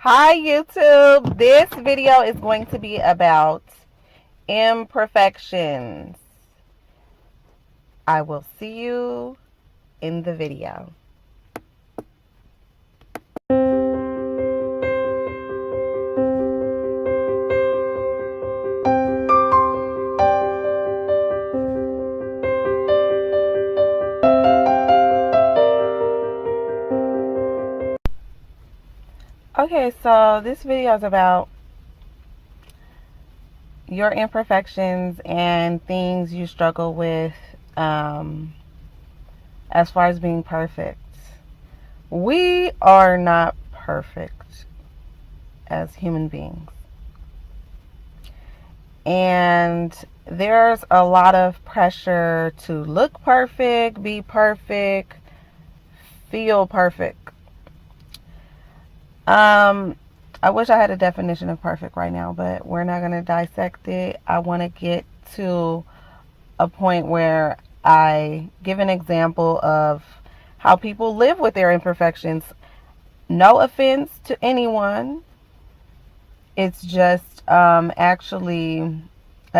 Hi YouTube. This video is going to be about imperfections. I will see you in the video. Okay, so this video is about your imperfections and things you struggle with as far as being perfect. We are not perfect as human beings. And there's a lot of pressure to look perfect, be perfect, feel perfect. I wish I had a definition of perfect right now, but we're not going to dissect it. I want to get to a point where I give an example of how people live with their imperfections. No offense to anyone. It's just actually an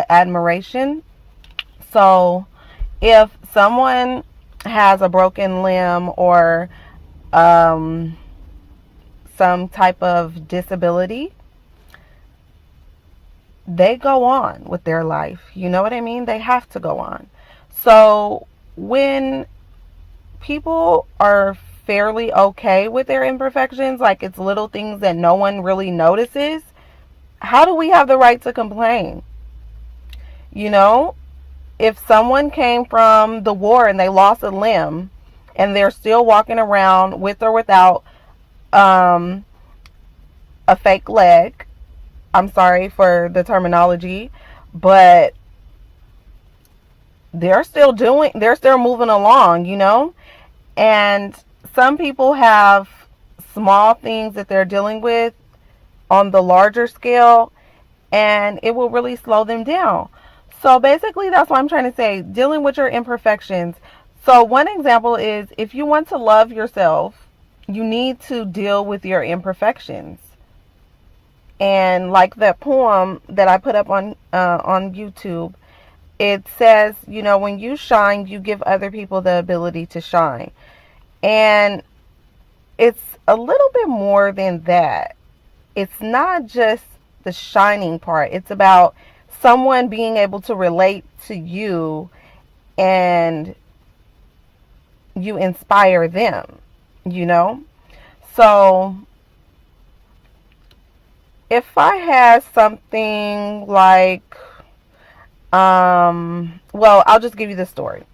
admiration. So if someone has a broken limb or some type of disability, they go on with their life. You know what I mean? They have to go on. So when people are fairly okay with their imperfections, like it's little things that no one really notices, how do we have the right to complain? You know, if someone came from the war and they lost a limb and they're still walking around with or without a fake leg, I'm sorry for the terminology, but they're still moving along, you know? And some people have small things that they're dealing with on the larger scale, and it will really slow them down. So basically, that's what I'm trying to say, dealing with your imperfections. So one example is, if you want to love yourself, you need to deal with your imperfections. And like that poem that I put up on YouTube, it says, you know, when you shine, you give other people the ability to shine. And it's a little bit more than that. It's not just the shining part. It's about someone being able to relate to you and you inspire them, you know? So if I had something like, well, I'll just give you the story.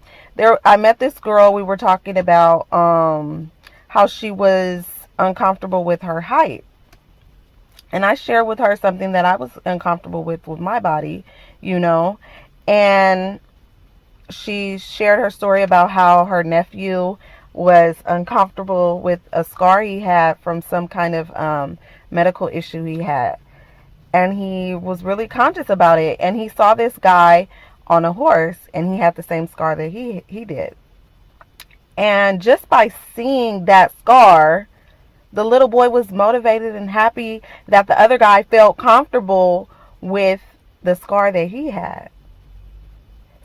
I met this girl. We were talking about how she was uncomfortable with her height, and I shared with her something that I was uncomfortable with my body, you know, and she shared her story about how her nephew was uncomfortable with a scar he had from some kind of medical issue he had. And he was really conscious about it. And he saw this guy on a horse, and he had the same scar that he did. And just by seeing that scar, the little boy was motivated and happy that the other guy felt comfortable with the scar that he had.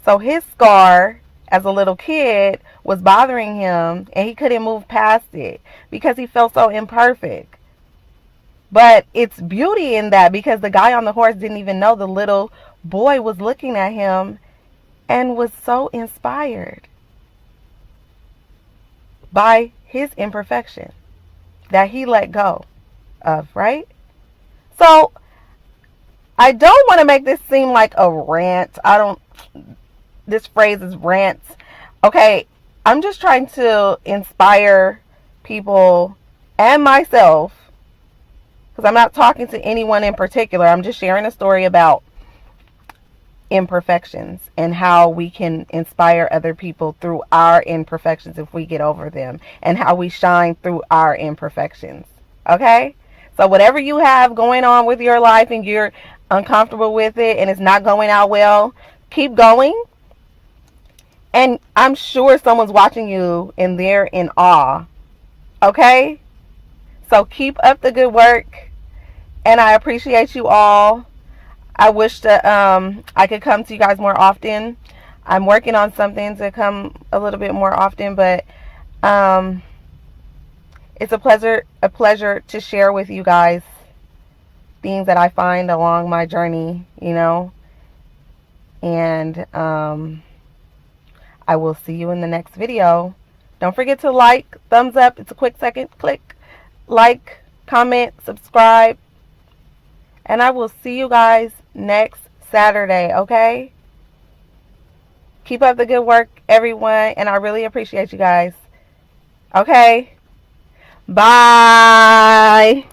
So his scar as a little kid was bothering him, and he couldn't move past it because he felt so imperfect. But it's beauty in that, because the guy on the horse didn't even know the little boy was looking at him and was so inspired by his imperfection that he let go of, right? So I don't want to make this seem like a rant. This phrase is rants. Okay, I'm just trying to inspire people and myself, because I'm not talking to anyone in particular. I'm just sharing a story about imperfections and how we can inspire other people through our imperfections if we get over them, and how we shine through our imperfections. Okay? So whatever you have going on with your life and you're uncomfortable with it and it's not going out well, keep going. And I'm sure someone's watching you and they're in awe. Okay? So keep up the good work. And I appreciate you all. I wish that I could come to you guys more often. I'm working on something to come a little bit more often, but it's a pleasure to share with you guys things that I find along my journey, you know. And I will see you in the next video. Don't forget to like, thumbs up. It's a quick second. Click, like, comment, subscribe. And I will see you guys next Saturday, okay? Keep up the good work, everyone. And I really appreciate you guys. Okay? Bye.